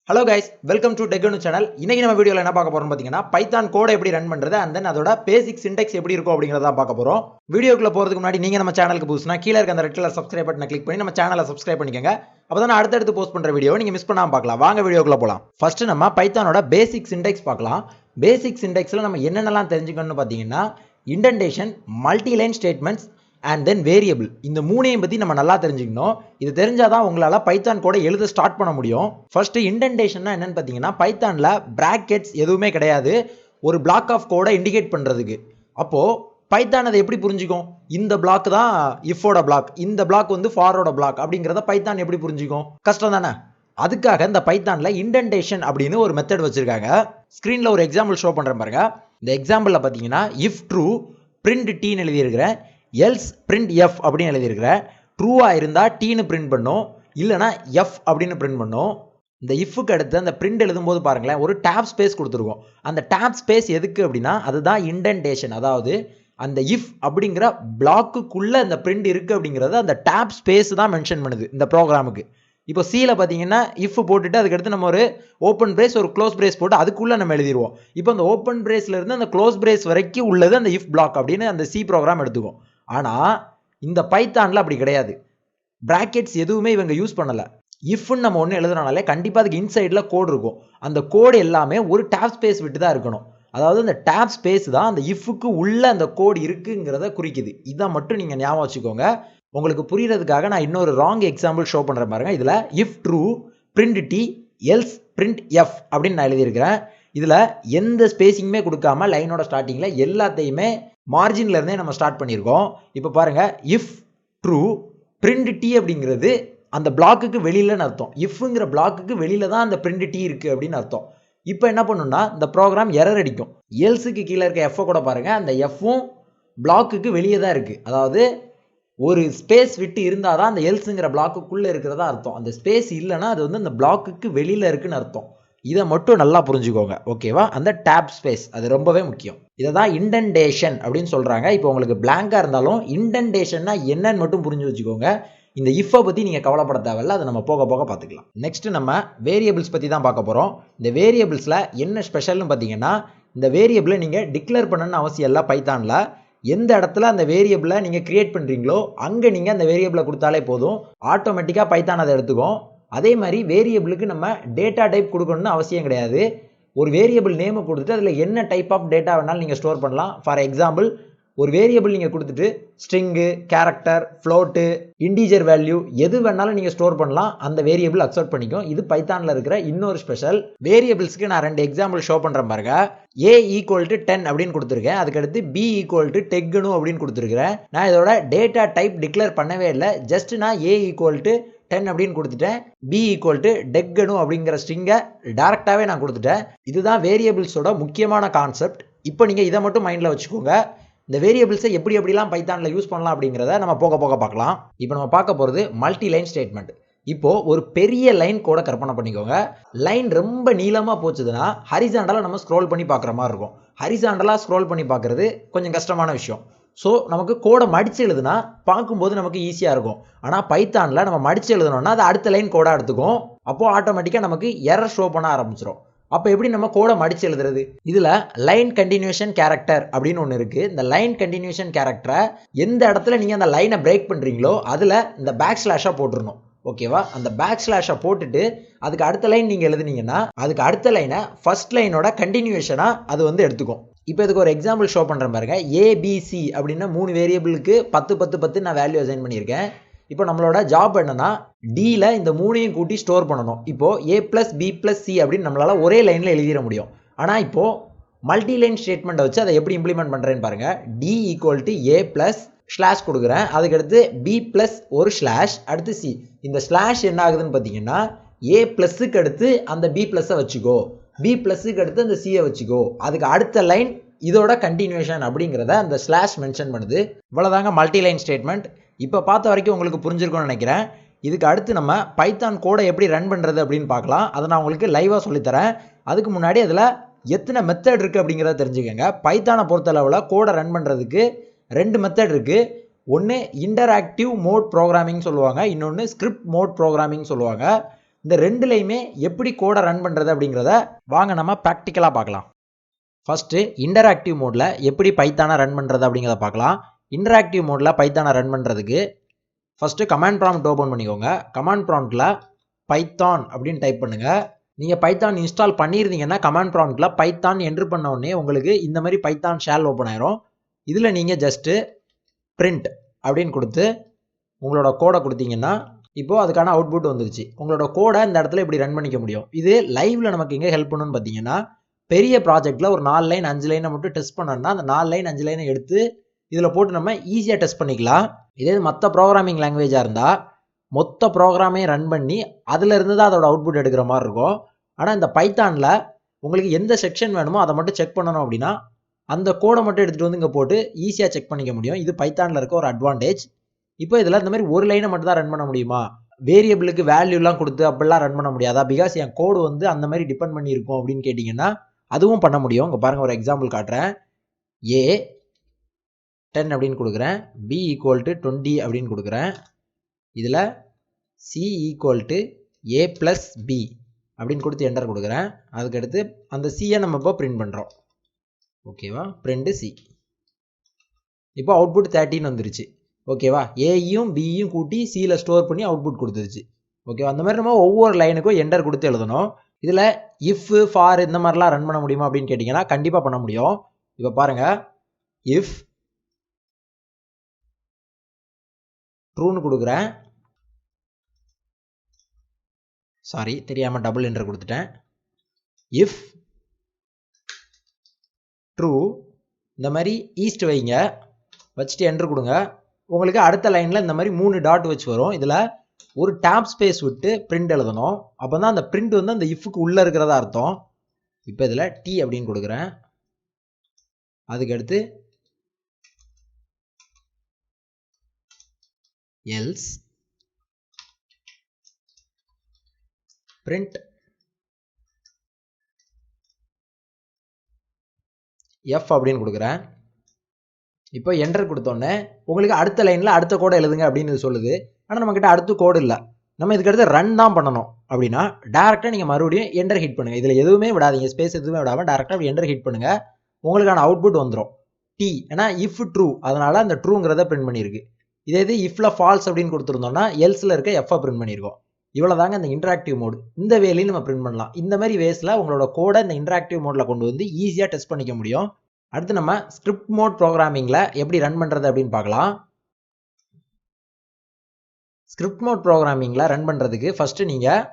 Hello guys, welcome to Ganu channel. இன்னைக்கு நம்ம வீடியோல என்ன பார்க்க போறோம் பாத்தீங்கன்னா பைதான் கோட் எப்படி ரன் பண்றது and then அதோட பேசிக் சின்டாக்ஸ் எப்படி இருக்கும் அப்படிங்கறத பார்க்க போறோம். வீடியோக்குள்ள போறதுக்கு முன்னாடி நீங்க நம்ம சேனலுக்கு புதுசுனா கீழ இருக்க அந்த ரெட் கலர் subscribe பட்டனை கிளிக் பண்ணி நம்ம சேனலை subscribe பண்ணிக்கங்க. அப்பதான் அடுத்து போஸ்ட் பண்ற வீடியோ நீங்க மிஸ் பண்ணாம பார்க்கலாம். வாங்க வீடியோக்குள்ள போலாம். ஃபர்ஸ்ட் நம்ம பைதானோட பேசிக் சின்டாக்ஸ் பார்க்கலாம். பேசிக் சின்டாக்ஸ்ல நம்ம என்னென்னலாம் தெரிஞ்சுக்கணும்னு பாத்தீங்கன்னா indentation, multi-line statements and then variable. இந்த மூணையும் பத்தி நம்ம நல்லா தெரிஞ்சுக்கணும். இது தெரிஞ்சாதான் உங்களால பைதான் கோட எழுத ஸ்டார்ட் பண்ண முடியும். ஃபர்ஸ்ட் இண்டென்டேஷன்னா என்னன்னு பாத்தீங்கன்னா பைதான்ல பிராக்கெட்ஸ் எதுவுமே கிடையாது. ஒரு பிளாக் ஆஃப் கோட இண்டிகேட் பண்றதுக்கு. அப்போ பைதான் அதை எப்படி புரிஞ்சுக்கும்? இந்த பிளாக் தான் இஃபோட பிளாக், இந்த பிளாக் வந்து ஃபாரோட பிளாக் அப்படிங்கறத பைதான் எப்படி புரிஞ்சுக்கும்? கஷ்டம் தானே? அதுக்காக இந்த பைதான்ல இண்டென்டேஷன் அப்படின்னு ஒரு மெத்தட் வச்சிருக்காங்க. ஸ்கிரீன்ல ஒரு எக்ஸாம்பிள் ஷோ பண்றேன் பாருங்க. இந்த எக்ஸாம்பிள்ல பாத்தீங்கன்னா if true print t ன்னு எழுதி இருக்கிறேன், else print f அப்படின்னு எழுதி இருக்கிறேன். ட்ரூவா இருந்தா t ன்னு பிரிண்ட் பண்ணும், இல்லனா f அப்படின்னு பிரிண்ட் பண்ணும். இந்த ifக்கு அடுத்து அந்த பிரிண்ட் எழுதும்போது பாருங்களேன் ஒரு டாப் ஸ்பேஸ் கொடுத்துருக்கோம். அந்த டாப் ஸ்பேஸ் எதுக்கு அப்படின்னா அதுதான் இண்டென்டேஷன். அதாவது அந்த if அப்படிங்கிற பிளாக்குக்குள்ள அந்த பிரிண்ட் இருக்கு அப்படிங்கறது அந்த டாப் ஸ்பேஸ் தான் மென்ஷன் பண்ணுது இந்த ப்ரோக்ராமுக்கு. இப்போ சில பாத்தீங்கன்னா if போட்டுட்டு அதுக்கு அடுத்து நம்ம ஒரு ஓபன் பிரேஸ் ஒரு க்ளோஸ் பிரேஸ் போட்டு அதுக்குள்ள நம்ம எழுதிடுவோம். இப்போ அந்த ஓபன் பிரேஸ்ல இருந்து அந்த க்ளோஸ் பிரேஸ் வரைக்கும் உள்ளது அந்த if பிளாக் அப்படின்னு அந்த சி ப்ரோக்ராம் எடுத்துக்கும். ஆனா இந்த பைதான்ல அப்படி கிடையாது. பிராக்கெட்ஸ் எதுவுமே இவங்க யூஸ் பண்ணல. இஃப்னு நம்ம ஒன்று எழுதுறனாலே கண்டிப்பா அதுக்கு இன்சைட்ல கோட் இருக்கும். அந்த கோட் எல்லாமே ஒரு டாப் ஸ்பேஸ் விட்டு தான் இருக்கணும். அதாவது அந்த டாப் ஸ்பேஸ் தான் அந்த இஃப்க்கு உள்ள அந்த கோட் இருக்குங்கிறத குறிக்குது. இதை மட்டும் நீங்க ஞாபகம் வச்சுக்கோங்க. உங்களுக்கு புரியறதுக்காக நான் இன்னொரு ராங் எக்ஸாம்பிள் ஷோ பண்றேன் பாருங்க. இதுல if true print t else print f அப்படின்னு நான் எழுதியிருக்கிறேன். இதுல எந்த ஸ்பேசிங்குமே கொடுக்காம லைனோட ஸ்டார்டிங்ல எல்லாத்தையுமே மார்ஜின்ல இருந்தே நம்ம ஸ்டார்ட் பண்ணியிருக்கோம். இப்போ பாருங்க if true print t அப்படிங்கிறது அந்த பிளாக்குக்கு வெளியிலன்னு அர்த்தம். ifங்கிற பிளாக்குக்கு வெளியில தான் அந்த print t இருக்கு அப்படின்னு அர்த்தம். இப்போ என்ன பண்ணும்னா இந்த ப்ரோக்ராம் எரர் அடிக்கும். எல்ஸுக்கு கீழே இருக்க எஃப் கூட பாருங்க, அந்த எஃப்பும் பிளாக்குக்கு வெளியே தான் இருக்கு. அதாவது ஒரு ஸ்பேஸ் விட்டு இருந்தாதான் அந்த எல்ஸுங்கிற பிளாக்குக்குள்ள இருக்கிறதா அர்த்தம். அந்த ஸ்பேஸ் இல்லைன்னா அது வந்து அந்த பிளாக்குக்கு வெளியில இருக்குன்னு அர்த்தம். இதை மட்டும் நல்லா புரிஞ்சுக்கோங்க, ஓகேவா? அந்த டேப் ஸ்பேஸ் அது ரொம்பவே முக்கியம். இதை தான் இண்டென்டேஷன் அப்படின்னு சொல்றாங்க. இப்போ உங்களுக்கு பிளாங்கா இருந்தாலும் இண்டென்டேஷன்னா என்னன்னு மட்டும் புரிஞ்சு வச்சுக்கோங்க. இந்த இஃபை பத்தி நீங்க கவலைப்பட தேவையில்ல, அதை நம்ம போக போக பார்த்துக்கலாம். நெக்ஸ்ட் நம்ம வேரியபிள்ஸ் பத்தி தான் பார்க்க போறோம். இந்த வேரியபிள்ஸ்ல என்ன ஸ்பெஷல்னு பார்த்தீங்கன்னா இந்த வேரியபிளை நீங்க டிக்ளேர் பண்ணணும்னு அவசியம் இல்லை. பைதான்ல எந்த இடத்துல அந்த வேரியபிளை நீங்க கிரியேட் பண்றீங்களோ அங்க நீங்க அந்த வேரியபிளை கொடுத்தாலே போதும், ஆட்டோமேட்டிக்கா பைதான் அதை எடுத்துக்கும். அதே மாதிரி வேரியபிளுக்கு நம்ம டேட்டா டைப் கொடுக்கணும்னு அவசியம் கிடையாது. ஒரு வேரியபிள் நேம் கொடுத்துட்டு அதுல என்ன டைப் ஆஃப் டேட்டா வேணாலும் நீங்க ஸ்டோர் பண்ணலாம். ஃபார் எக்ஸாம்பிள் ஒரு வேரியபிள் நீங்க கொடுத்துட்டு string, character, float, integer value எது வேணாலும் நீங்க ஸ்டோர் பண்ணலாம். அந்த வேரியபிள் அக்செப்ட் பண்ணிக்கும். இது பைதான்ல இருக்கிற இன்னொரு ஸ்பெஷல். வேரியபிள்ஸ்க்கு நான் ரெண்டு எக்ஸாம்பிள் ஷோ பண்றேன் பாருங்க. a = 10 அப்படின்னு கொடுத்துருக்கேன். அதுக்கடுத்து b = Ganu அப்படின்னு கொடுத்துருக்கிறேன். நான் இதோட டேட்டா டைப் டிக்ளேர் பண்ணவே இல்லை. ஜஸ்ட் நான் a = 10 அப்படின்னு கொடுத்துட்டேன். b = Ganu அப்படிங்கிற ஸ்ட்ரிங்கை டைரக்டாவே நான் கொடுத்துட்டேன். இதுதான் வேரியபிள்ஸோட முக்கியமான கான்செப்ட். இப்போ நீங்க இதை மட்டும் மைண்ட்ல வச்சுக்கோங்க. இந்த வேரியபிள்ஸை எப்படி எப்படிலாம் பைதான்ல யூஸ் பண்ணலாம் அப்படிங்கிறத நம்ம போக போக பார்க்கலாம். இப்போ நம்ம பார்க்க போறது மல்டி லைன் ஸ்டேட்மெண்ட். இப்போ ஒரு பெரிய லைன் கோட கற்பனை பண்ணிக்கோங்க. லைன் ரொம்ப நீளமா போச்சுதுன்னா ஹரிசாண்டலா நம்ம ஸ்க்ரோல் பண்ணி பார்க்குற மாதிரி இருக்கும். ஹரிசாண்டலா ஸ்க்ரோல் பண்ணி பார்க்கறது கொஞ்சம் கஷ்டமான விஷயம். ஸோ நமக்கு கோடை மடிச்சு எழுதுனா பார்க்கும்போது நமக்கு ஈஸியாக இருக்கும். ஆனால் பைத்தானில் நம்ம மடிச்சு எழுதணும்னா அது அடுத்த லைன் கோடாக எடுத்துக்கும். அப்போ ஆட்டோமேட்டிக்காக நமக்கு எரர் ஷோ பண்ண ஆரம்பிச்சிடும். அப்போ எப்படி நம்ம கோடை மடிச்சு எழுதுறது? இதில் லைன் கண்டினியூஷன் கேரக்டர் அப்படின்னு ஒன்று இருக்கு. இந்த லைன் கண்டினியூஷன் கேரக்டரை எந்த இடத்துல நீங்கள் அந்த லைனை பிரேக் பண்ணுறீங்களோ அதில் இந்த பேக்ஸ்லாஷாக போட்டுருணும், ஓகேவா? அந்த பேக்ஸ்லாஷை போட்டுட்டு அதுக்கு அடுத்த லைன் நீங்கள் எழுதுனீங்கன்னா அதுக்கு அடுத்த லைனை ஃபர்ஸ்ட் லைனோட கண்டினியூஷனாக அது வந்து எடுத்துக்கும். இப்போ இதுக்கு ஒரு எக்ஸாம்பிள் ஷோ பண்ணுறேன் பாருங்க. ஏபிசி அப்படின்னா 3 வேரியபிளுக்கு 10 10 10 நான் வேல்யூ அசைன் பண்ணியிருக்கேன். இப்போ நம்மளோட ஜாப் என்னன்னா டில இந்த 3ஐயும் கூட்டி ஸ்டோர் பண்ணணும். இப்போ a + b + c அப்படின்னு நம்மளால ஒரே லைன்ல எழுதிட முடியும். ஆனா இப்போ மல்டி லைன் ஸ்டேட்மெண்ட் வச்சு அதை எப்படி இம்ப்ளிமெண்ட் பண்றேன்னு பாருங்க. d = a + ஸ்லாஷ் கொடுக்குறேன். அதுக்கடுத்து b + ஒரு ஸ்லாஷ், அடுத்து c. இந்த ஸ்லாஷ் என்ன ஆகுதுன்னு பார்த்தீங்கன்னா a +க்கு அடுத்து அந்த b + வச்சுக்கோ, b +க்கு அடுத்து அந்த c வச்சுக்கோ, அதுக்கு அடுத்த லைன் இதோட கண்டினியூஷன் அப்படிங்கிறத அந்த ஸ்லாஷ் மென்ஷன் பண்ணுது. இவ்வளவுதாங்க மல்டி லைன் ஸ்டேட்மெண்ட். இப்போ பார்த்த வரைக்கும் உங்களுக்கு புரிஞ்சிருக்கும்னு நினைக்கிறேன். இதுக்கு அடுத்து நம்ம பைதான் கோடை எப்படி ரன் பண்ணுறது அப்படின்னு பார்க்கலாம். அதை நான் உங்களுக்கு லைவாக சொல்லித்தரேன். அதுக்கு முன்னாடி அதில் எத்தனை மெத்தட் இருக்குது அப்படிங்கிறத தெரிஞ்சுக்கோங்க. பைத்தானை பொறுத்தளவில் கோடை ரன் பண்ணுறதுக்கு 2 மெத்தட் இருக்குது. ஒன்று இன்டராக்டிவ் மோட் ப்ரோக்ராமிங் சொல்லுவாங்க, இன்னொன்று ஸ்கிரிப்ட் மோட் ப்ரோக்ராமிங் சொல்லுவாங்க. இந்த ரெண்டுலையுமே எப்படி கோடை ரன் பண்ணுறது அப்படிங்கிறத வாங்க நம்ம ப்ராக்டிக்கலாக பார்க்கலாம். ஃபஸ்ட்டு இன்டராக்டிவ் மோடில் எப்படி பைத்தானை ரன் பண்ணுறது அப்படிங்கிறத பார்க்கலாம். இன்டராக்டிவ் மோடில் பைத்தானை ரன் பண்ணுறதுக்கு ஃபஸ்ட்டு கமாண்ட் ப்ராம்ப்ட் ஓப்பன் பண்ணிக்கோங்க. கமாண்ட் ப்ராம்ப்டில் பைத்தான் அப்படின்னு டைப் பண்ணுங்கள். நீங்கள் பைத்தான் இன்ஸ்டால் பண்ணியிருந்தீங்கன்னா கமாண்ட் ப்ராம்ப்டில் பைத்தான் என்ட்ரு பண்ண உடனே உங்களுக்கு இந்த மாதிரி பைத்தான் ஷேல் ஓப்பன் ஆயிரும். இதில் நீங்கள் ஜஸ்ட்டு பிரிண்ட் அப்படின்னு கொடுத்து உங்களோட கோடை கொடுத்தீங்கன்னா இப்போது அதுக்கான அவுட்புட் வந்துருச்சு. உங்களோட கோடை இந்த இடத்துல இப்படி ரன் பண்ணிக்க முடியும். இது லைவில் நமக்கு எங்கே ஹெல்ப் பண்ணுன்னு பார்த்தீங்கன்னா, பெரிய ப்ராஜெக்டில் ஒரு 4 லைன் 5 லைனை மட்டும் டெஸ்ட் பண்ணோம்னா அந்த 4 லைன் 5 லைனை எடுத்து இதில் போட்டு நம்ம ஈஸியாக டெஸ்ட் பண்ணிக்கலாம். இதே மற்ற ப்ரோக்ராமிங் லாங்குவேஜாக இருந்தால் மொத்த ப்ரோக்ராமே ரன் பண்ணி அதில் இருந்து தான் அதோட அவுட்புட் எடுக்கிற மாதிரி இருக்கும். ஆனால் இந்த பைத்தானில் உங்களுக்கு எந்த செக்ஷன் வேணுமோ அதை மட்டும் செக் பண்ணணும் அப்படின்னா அந்த கோடை மட்டும் எடுத்துகிட்டு வந்து இங்கே போட்டு ஈஸியாக செக் பண்ணிக்க முடியும். இது பைத்தானில் இருக்க ஒரு அட்வான்டேஜ். இப்போ இதில் இந்த மாதிரி ஒரு லைனை மட்டும் தான் ரன் பண்ண முடியுமா, வேரியபிளுக்கு வேல்யூலாம் கொடுத்து அப்படிலாம் ரன் பண்ண முடியாதா, பிகாஸ் என் கோடு வந்து அந்த மாதிரி டிபெண்ட் பண்ணி இருக்கும் அப்படின்னு கேட்டிங்கன்னா அதுவும் பண்ண முடியும். இங்கே பாருங்கள், ஒரு எக்ஸாம்பிள் காட்டுறேன். A 10 அப்படின்னு கொடுக்குறேன், B = 20 அப்படின்னு கொடுக்குறேன். இதில் C = A + B அப்படின்னு கொடுத்து என்டர் கொடுக்குறேன். அதுக்கடுத்து அந்த சியை நம்ம இப்போ பிரிண்ட் பண்ணுறோம். ஓகேவா, பிரிண்ட் C. இப்போ அவுட்புட் 13 வந்துருச்சு. ஓகேவா, ஏயும் பியும் கூட்டி சியில் ஸ்டோர் பண்ணி அவுட்புட் கொடுத்துருச்சு. ஓகேவா, அந்த மாதிரி நம்ம ஒவ்வொரு லைனுக்கும் என்டர் கொடுத்து எழுதணும். இதில் இஃப் ஃபார் இந்த மாதிரிலாம் ரன் பண்ண முடியுமா அப்படின்னு கேட்டிங்கன்னா கண்டிப்பாக பண்ண முடியும். இப்போ பாருங்கள், இஃப் ட்ரூன்னு கொடுக்குறேன். சாரி, தெரியாமல் டபுள் என்டர் கொடுத்துட்டேன். இஃப் ட்ரூ இந்த மாதிரி ஈஸ்ட் வைங்க, வச்சுட்டு என்டர் கொடுங்க. உங்களுக்கு அடுத்த லைனில் இந்த மாதிரி 3 டாட் வச்சு வரும். இதில் ஒரு டேப் ஸ்பேஸ் விட்டு பிரிண்ட் எழுதணும். அப்போ தான் அந்த பிரிண்ட் வந்து அந்த இஃப்க்கு உள்ளே இருக்கிறதா அர்த்தம். இப்போ இதில் டி அப்படின்னு கொடுக்குறேன். அதுக்கடுத்து எல்ஸ் பிரிண்ட் எஃப் அப்படின்னு கொடுக்குறேன். இப்போ என்டர் கொடுத்தோன்னே உங்களுக்கு அடுத்த லைனில் அடுத்த கோடை எழுதுங்க அப்படின்னு சொல்லுது. ஆனால் நம்மக்கிட்ட அடுத்த கோடு இல்லை, நம்ம இதுக்கடுத்து ரன் தான் பண்ணணும். அப்படின்னா டேரெக்டாக நீங்கள் மறுபடியும் என்டர் ஹிட் பண்ணுங்கள். இதில் எதுவுமே விடாதீங்க, ஸ்பேஸ் எதுவுமே விடாமல் டேரெக்டாக என்டர் ஹிட் பண்ணுங்கள். உங்களுக்கான அவுட்புட் வந்துடும் டி. ஏன்னா இஃப் ட்ரூ, அதனால் அந்த ட்ரூங்கிறத பிரிண்ட் பண்ணியிருக்கு. இதே இது இஃப்ல ஃபால்ஸ் அப்படின்னு கொடுத்துருந்தோம்னா எல்ஸில் இருக்க எஃப்ஐ பிரிண்ட் பண்ணியிருக்கோம். இவ்வளோ தாங்க இந்த இன்டராக்டிவ் மோடு. இந்த வேலையும் நம்ம பிரிண்ட் பண்ணலாம். இந்த மாதிரி வேஸில் உங்களோட கோடை இந்த இன்டராக்டிவ் மோடில் கொண்டு வந்து ஈஸியாக டெஸ்ட் பண்ணிக்க முடியும். அடுத்து நம்ம ஸ்கிரிப்ட் மோட் ப்ரோக்ராமிங்கில் எப்படி ரன் பண்ணுறது அப்படின்னு பார்க்கலாம். ஸ்கிரிப்ட் மோட் ப்ரோக்ராமிங்கில் ரன் பண்ணுறதுக்கு ஃபஸ்ட்டு நீங்கள்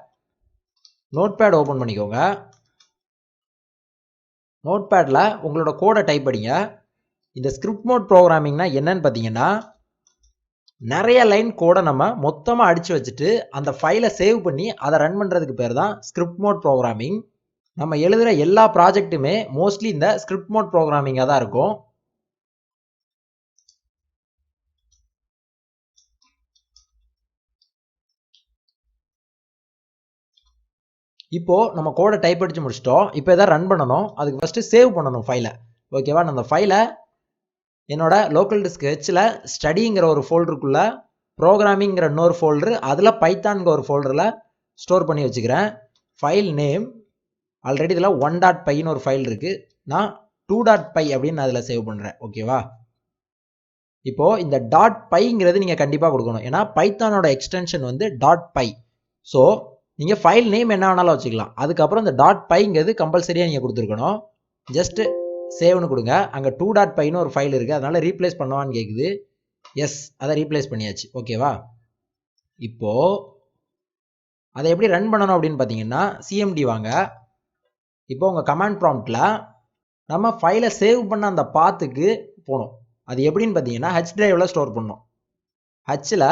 நோட்பேட் ஓப்பன் பண்ணிக்கோங்க. நோட்பேடில் உங்களோட கோடை டைப் படிங்க. இந்த ஸ்கிரிப்ட் மோட் ப்ரோக்ராமிங்னா என்னன்னு பார்த்தீங்கன்னா, நிறைய லைன் கோடை நம்ம மொத்தமாக அடித்து வச்சுட்டு அந்த ஃபைலை சேவ் பண்ணி அதை ரன் பண்ணுறதுக்கு பேர் தான் ஸ்கிரிப்ட் மோட் ப்ரோக்ராமிங். நம்ம எழுதுகிற எல்லா ப்ராஜெக்ட்டுமே மோஸ்ட்லி இந்த ஸ்கிரிப்ட் மோட் ப்ரோக்ராமிங்காக தான் இருக்கும். இப்போது நம்ம கோடை டைப் அடித்து முடிச்சிட்டோம். இப்போ எதாவது ரன் பண்ணணும். அதுக்கு ஃபஸ்ட்டு சேவ் பண்ணணும் ஃபைலை. ஓகேவா, நான் அந்த ஃபைலை என்னோட லோக்கல் டிஸ்க் ஹெச்சில் ஸ்டடிங்கிற ஒரு ஃபோல்டருக்குள்ளே ப்ரோக்ராமிங்கிற இன்னொரு ஃபோல்டரு, அதில் பைத்தான்கிற ஒரு ஃபோல்டரில் ஸ்டோர் பண்ணி வச்சுக்கிறேன். ஃபைல் நேம் ஆல்ரெடி இதில் 1.pyன்னு ஒரு ஃபைல் இருக்குது. நான் 2.py அப்படின்னு நான் அதில் சேவ் பண்ணுறேன். ஓகேவா, இப்போது இந்த .pyங்கிறது நீங்கள் கண்டிப்பாக கொடுக்கணும். ஏன்னா பைத்தானோட எக்ஸ்டென்ஷன் வந்து .py. ஸோ நீங்கள் ஃபைல் நேம் என்ன வேணாலும் வச்சுக்கலாம். அதுக்கப்புறம் இந்த .pyங்கிறது கம்பல்சரியாக நீங்கள் கொடுத்துருக்கணும். ஜஸ்ட்டு சேவ்னு கொடுங்க. அங்கே 2.pyன்னு ஒரு ஃபைல் இருக்குது, அதனால் ரீப்ளேஸ் பண்ணுவான்னு கேட்குது. எஸ், அதை ரீப்ளேஸ் பண்ணியாச்சு. ஓகேவா, இப்போது அதை எப்படி ரன் பண்ணணும் அப்படின்னு பார்த்தீங்கன்னா சிஎம்டி வாங்க. இப்போ உங்கள் கமாண்ட் ப்ராம்ப்டில் நம்ம ஃபைலை சேவ் பண்ண அந்த பாத்துக்கு போகணும். அது எப்படின்னு பார்த்தீங்கன்னா ஹச் டிரைவில் ஸ்டோர் பண்ணணும். ஹச்சில்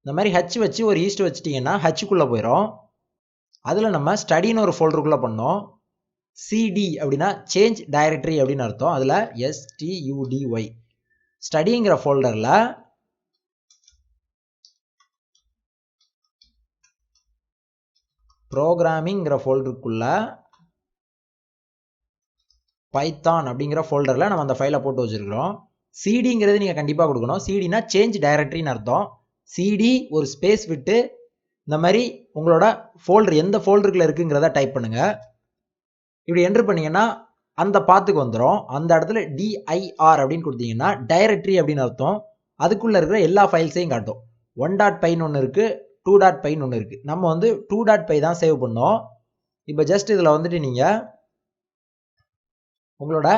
இந்த மாதிரி ஹச் வச்சு ஒரு ஈஸ்ட் வச்சிட்டிங்கன்னா ஹச்சுக்குள்ளே போயிடும். அதில் நம்ம ஸ்டடின்னு ஒரு ஃபோல்டருக்குள்ளே பண்ணோம். சிடி அப்படின்னா சேஞ்ச் டைரக்டரி அப்படின்னு அர்த்தம். அதில் STUDY ஸ்டடிங்கிற ஃபோல்டரில் ப்ரோக்ராமிங்கிற ஃபோல்டருக்குள்ள பைத்தான் அப்படிங்கிற ஃபோல்டரில் நம்ம அந்த ஃபைலை போட்டு வச்சுருக்கிறோம். சிடிங்கிறது நீங்கள் கண்டிப்பாக கொடுக்கணும். சிடினா சேஞ்ச் டைரக்டரின்னு அர்த்தம். சிடி ஒரு ஸ்பேஸ் விட்டு இந்த மாதிரி உங்களோட ஃபோல்டர் எந்த ஃபோல்டருக்குள்ள இருக்குங்கிறத டைப் பண்ணுங்க. இப்படி என்டர் பண்ணீங்கன்னா அந்த பாத்துக்கு வந்துடும். அந்த இடத்துல dir அப்படின்னு கொடுத்தீங்கன்னா டைரக்டரி அப்படின்னு அர்த்தம். அதுக்குள்ள இருக்கிற எல்லா ஃபைல்ஸையும் காட்டும். 1.pyன்னு ஒன்று இருக்கு, 2.pyன்னு ஒன்று இருக்கு. நம்ம வந்து 2.py தான் சேவ் பண்ணோம். இப்போ ஜஸ்ட் இதில் வந்துட்டு நீங்கள் உங்களோட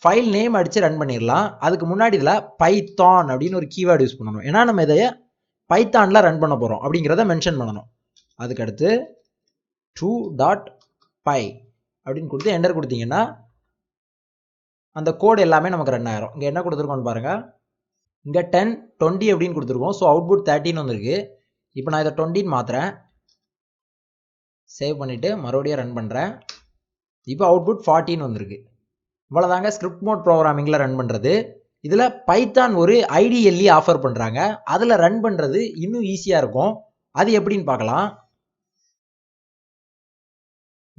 ஃபைல் நேம் அடித்து ரன் பண்ணிடலாம். அதுக்கு முன்னாடி இதில் பைத்தான் அப்படின்னு ஒரு கீவேர்டு யூஸ் பண்ணணும். ஏன்னா நம்ம இதை பைத்தானில் ரன் பண்ண போகிறோம் அப்படிங்கிறத மென்ஷன் பண்ணணும். அதுக்கடுத்து 2.py அப்படின்னு கொடுத்து என்டர் கொடுத்தீங்கன்னா அந்த கோடு எல்லாமே நமக்கு ரன் ஆயிரும். இங்கே என்ன கொடுத்துருக்கோன்னு பாருங்கள். இங்கே 10 20 அப்படின்னு கொடுத்துருக்கோம். ஸோ அவுட்புட் 13 வந்துருக்கு. இப்போ நான் இதை 20ன்னு மாற்றுறேன். சேவ் பண்ணிவிட்டு மறுபடியும் ரன் பண்ணுறேன். இப்போ அவுட்புட் 14 வந்திருக்கு. இவ்வளோதாங்க ஸ்கிரிப்ட் மோட் ப்ரோக்ராமிங்கில் ரன் பண்ணுறது. இதில் பைத்தான் ஒரு ஐடிஎல்இ ஆஃபர் பண்ணுறாங்க. அதில் ரன் பண்ணுறது இன்னும் ஈஸியாக இருக்கும். அது எப்படின்னு பார்க்கலாம்.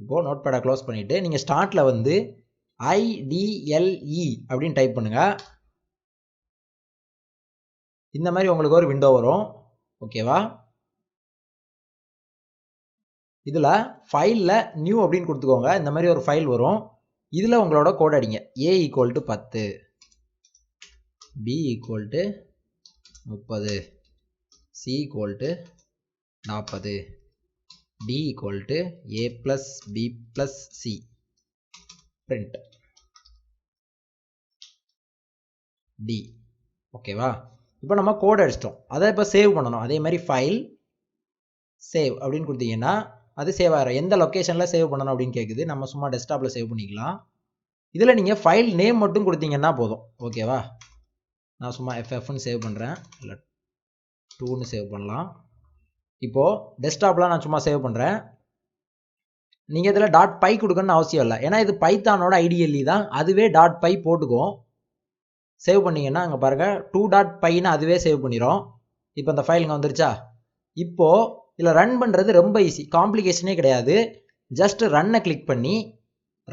இப்போது நோட் பேடை க்ளோஸ் பண்ணிவிட்டு நீங்கள் ஸ்டார்ட்டில் வந்து IDLE அப்படின்னு டைப் பண்ணுங்கள். இந்த மாதிரி உங்களுக்கு ஒரு விண்டோ வரும். ஓகேவா? இதில் ஃபைலில் நியூ அப்படின்னு கொடுத்துக்கோங்க. இந்த மாதிரி ஒரு ஃபைல் வரும். இதில் உங்களோட கோட் அடிங்க. A = 10, B = 30, C = 40, D = A + B + C. print D. ஓகேவா? இப்போ நம்ம கோட் அடிச்சிட்டோம். அதை இப்போ சேவ் பண்ணணும். அதே மாதிரி ஃபைல் சேவ் அப்படின்னு கொடுத்தீங்கன்னா அது சேவ் ஆகிடும். எந்த லொக்கேஷனில் சேவ் பண்ணணும் அப்படின்னு கேட்குது. நம்ம சும்மா டெஸ்க்டாப்பில் சேவ் பண்ணிக்கலாம். இதில் நீங்கள் ஃபைல் நேம் மட்டும் கொடுத்தீங்கன்னா போதும். ஓகேவா? நான் சும்மா FFன்னு சேவ் பண்ணுறேன். இல்லை 2ன்னு சேவ் பண்ணலாம். இப்போது டெஸ்க்டாப்லாம் நான் சும்மா சேவ் பண்ணுறேன். நீங்கள் இதில் .py கொடுக்கணும்னு அவசியம் இல்லை. ஏன்னா இது பைத்தானோட ஐடிஎல்இ தான். அதுவே .py போட்டுக்கும். சேவ் பண்ணிங்கன்னா அங்கே பாருங்கள் 2.pyன்னு அதுவே சேவ் பண்ணிடும். இப்போ இந்த ஃபைல் இங்கே வந்துருச்சா? இப்போது இதில் ரன் பண்ணுறது ரொம்ப ஈஸி. காம்ப்ளிகேஷனே கிடையாது. ஜஸ்ட் ரன்னை கிளிக் பண்ணி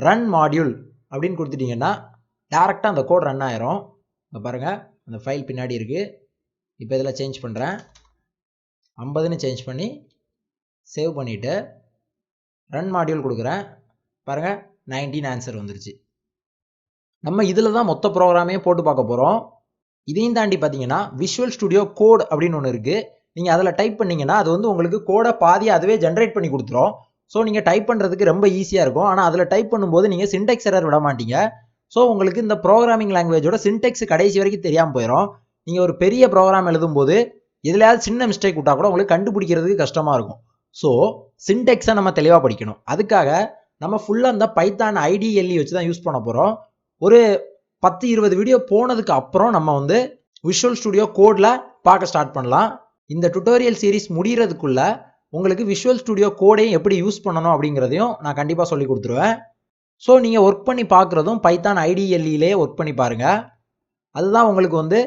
ரன் மாடியூல் அப்படின்னு கொடுத்துட்டிங்கன்னா டேரெக்டாக அந்த கோட் ரன் ஆயிரும். இங்கே பாருங்கள் அந்த ஃபைல் பின்னாடி இருக்குது. இப்போ இதில் சேஞ்ச் பண்ணுறேன். 50ன்னு சேஞ்ச் பண்ணி சேவ் பண்ணிவிட்டு ரன் மாடியூல் கொடுக்குறேன். பாருங்கள் 19 ஆன்சர் வந்துருச்சு. நம்ம இதில் தான் மொத்த ப்ரோக்ராமே போட்டு பார்க்க போகிறோம். இதையும் தாண்டி பார்த்தீங்கன்னா விஷுவல் ஸ்டுடியோ கோட் அப்படின்னு ஒன்று இருக்குது. நீங்கள் அதில் டைப் பண்ணிங்கன்னா அது வந்து உங்களுக்கு கோடை பாதி அதுவே ஜென்ரேட் பண்ணி கொடுத்துரும். ஸோ நீங்கள் டைப் பண்ணுறதுக்கு ரொம்ப ஈஸியாக இருக்கும். ஆனால் அதில் டைப் பண்ணும்போது நீங்கள் சின்டெக்ஸ் எரர் விட மாட்டீங்க. ஸோ உங்களுக்கு இந்த ப்ரோக்ராமிங் லாங்குவேஜோட சின்டெக்ஸ் கடைசி வரைக்கும் தெரியாமல் போயிடும். நீங்கள் ஒரு பெரிய ப்ரோக்ராம் எழுதும்போது எதுலையாவது சின்ன மிஸ்டேக் விட்டால் கூட உங்களுக்கு கண்டுபிடிக்கிறதுக்கு கஷ்டமாக இருக்கும். ஸோ சின்டெக்ஸை நம்ம தெளிவாக படிக்கணும். அதுக்காக நம்ம ஃபுல்லாக இந்த பைத்தான் ஐடிஎல்இ வச்சு தான் யூஸ் பண்ண போகிறோம். ஒரு 10-20 வீடியோ போனதுக்கு அப்புறம் நம்ம வந்து விஷுவல் ஸ்டுடியோ கோடில் பார்க்க ஸ்டார்ட் பண்ணலாம். இந்த டுட்டோரியல் சீரிஸ் முடிகிறதுக்குள்ள உங்களுக்கு விஷுவல் ஸ்டுடியோ கோடையும் எப்படி யூஸ் பண்ணணும் அப்படிங்கிறதையும் நான் கண்டிப்பாக சொல்லி கொடுத்துருவேன். ஸோ நீங்கள் ஒர்க் பண்ணி பார்க்குறதும் பைத்தான் ஐடிஎல்இலே ஒர்க் பண்ணி பாருங்கள். அதுதான் உங்களுக்கு வந்து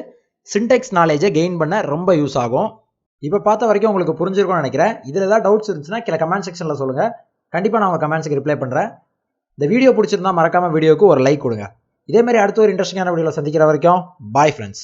சின்டெக்ஸ் நாலேஜை கெயின் பண்ண ரொம்ப யூஸ் ஆகும். இப்போ பார்த்த வரைக்கும் உங்களுக்கு புரிஞ்சிருக்கும்னு நினைக்கிறேன். இதில் ஏதாவது டவுட்ஸ் இருந்துச்சுன்னா கீழே கமெண்ட் செக்ஷனில் சொல்லுங்கள். கண்டிப்பாக நான் உங்கள் கமெண்ட்ஸுக்கு ரிப்ளை பண்ணுறேன். இந்த வீடியோ பிடிச்சிருந்தா மறக்காமல் வீடியோக்கு ஒரு லைக் கொடுங்க. இதே மாதிரி அடுத்த ஒரு இன்ட்ரெஸ்டிங்கான வீடியோவில் சந்திக்கிற வரைக்கும் பாய் ஃப்ரெண்ட்ஸ்.